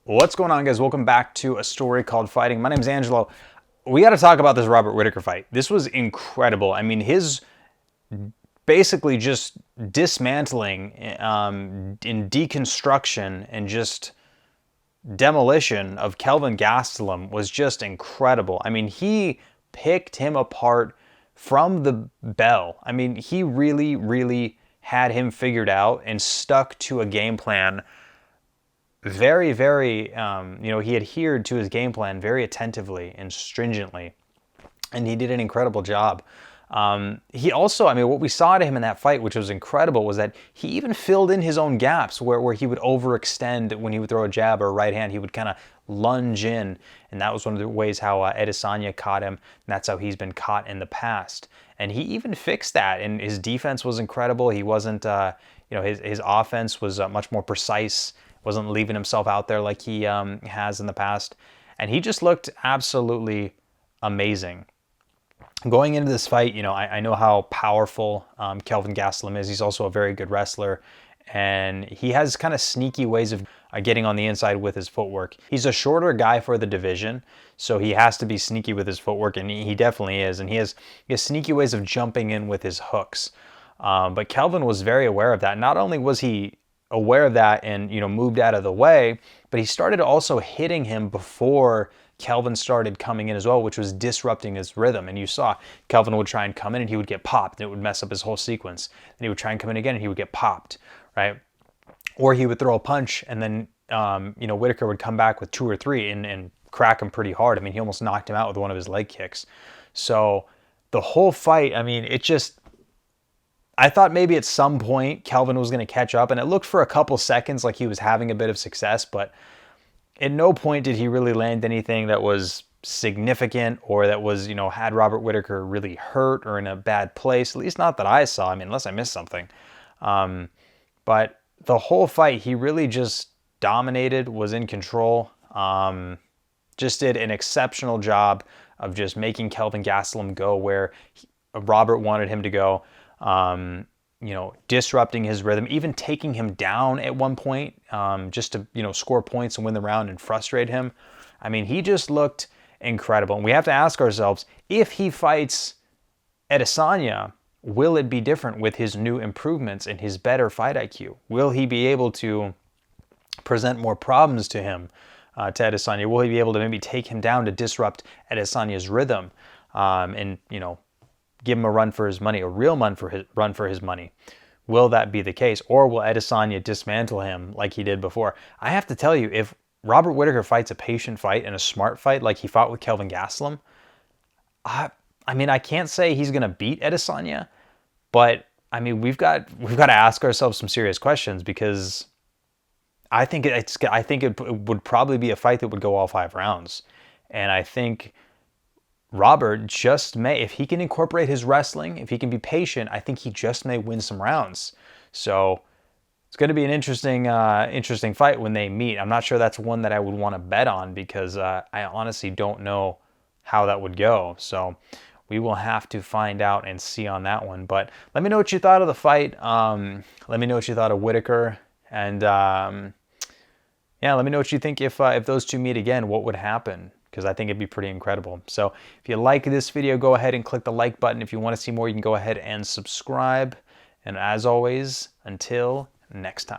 What's going on, guys? Welcome back to A Story Called Fighting. My name's Angelo. We got to talk about this Robert Whittaker fight. This was incredible. I mean, his basically just dismantling in deconstruction and just demolition of Kelvin Gastelum was just incredible. I mean, he picked him apart from the bell. I mean, he really had him figured out and stuck to a game plan very, he adhered to his game plan very attentively and stringently, and he did an incredible job. He also, I mean, what we saw to him in that fight, which was incredible, was that he even filled in his own gaps where he would overextend when he would throw a jab or a right hand. He would kind of lunge in, and that was one of the ways how Adesanya caught him, and that's how he's been caught in the past. And he even fixed that, and his defense was incredible. He wasn't, his offense was much more precise, wasn't leaving himself out there like he has in the past. And he just looked absolutely amazing. Going into this fight, I know how powerful Kelvin Gastelum is. He's also a very good wrestler. And he has kind of sneaky ways of getting on the inside with his footwork. He's a shorter guy for the division, so he has to be sneaky with his footwork, and he definitely is. And he has sneaky ways of jumping in with his hooks. But Kelvin was very aware of that. Not only was he aware of that and moved out of the way, but he started also hitting him before Kelvin started coming in as well, which was disrupting his rhythm. And you saw Kelvin would try and come in and he would get popped, and it would mess up his whole sequence. And he would try and come in again and he would get popped, right? Or he would throw a punch and then Whittaker would come back with 2 or 3 and crack him pretty hard. I mean, he almost knocked him out with one of his leg kicks. So the whole fight, I mean, I thought maybe at some point Kelvin was going to catch up, and it looked for a couple seconds like he was having a bit of success, but at no point did he really land anything that was significant or that was, had Robert Whittaker really hurt or in a bad place, at least not that I saw. I mean, unless I missed something. But the whole fight, he really just dominated, was in control, just did an exceptional job of just making Kelvin Gastelum go where Robert wanted him to go. Disrupting his rhythm, even taking him down at one point, just to, score points and win the round and frustrate him. I mean, he just looked incredible. And we have to ask ourselves, if he fights Adesanya, will it be different with his new improvements and his better fight IQ? Will he be able to present more problems to him, to Adesanya? Will he be able to maybe take him down to disrupt Adesanya's rhythm, and, give him a run for his money, a real run for his money? Will that be the case? Or will Adesanya dismantle him like he did before? I have to tell you, if Robert Whittaker fights a patient fight and a smart fight like he fought with Kelvin Gastelum, I mean, I can't say he's going to beat Adesanya, but I mean, we've got to ask ourselves some serious questions, because I think it would probably be a fight that would go all 5 rounds. And I think Robert just may, if he can incorporate his wrestling, if he can be patient, I think he just may win some rounds. So it's going to be an interesting fight when they meet. I'm not sure that's one that I would want to bet on, because I honestly don't know how that would go. So we will have to find out and see on that one. But let me know what you thought of the fight. Let me know what you thought of Whittaker. And yeah, let me know what you think if those two meet again, what would happen, because I think it'd be pretty incredible. So if you like this video, go ahead and click the like button. If you want to see more, you can go ahead and subscribe. And as always, until next time.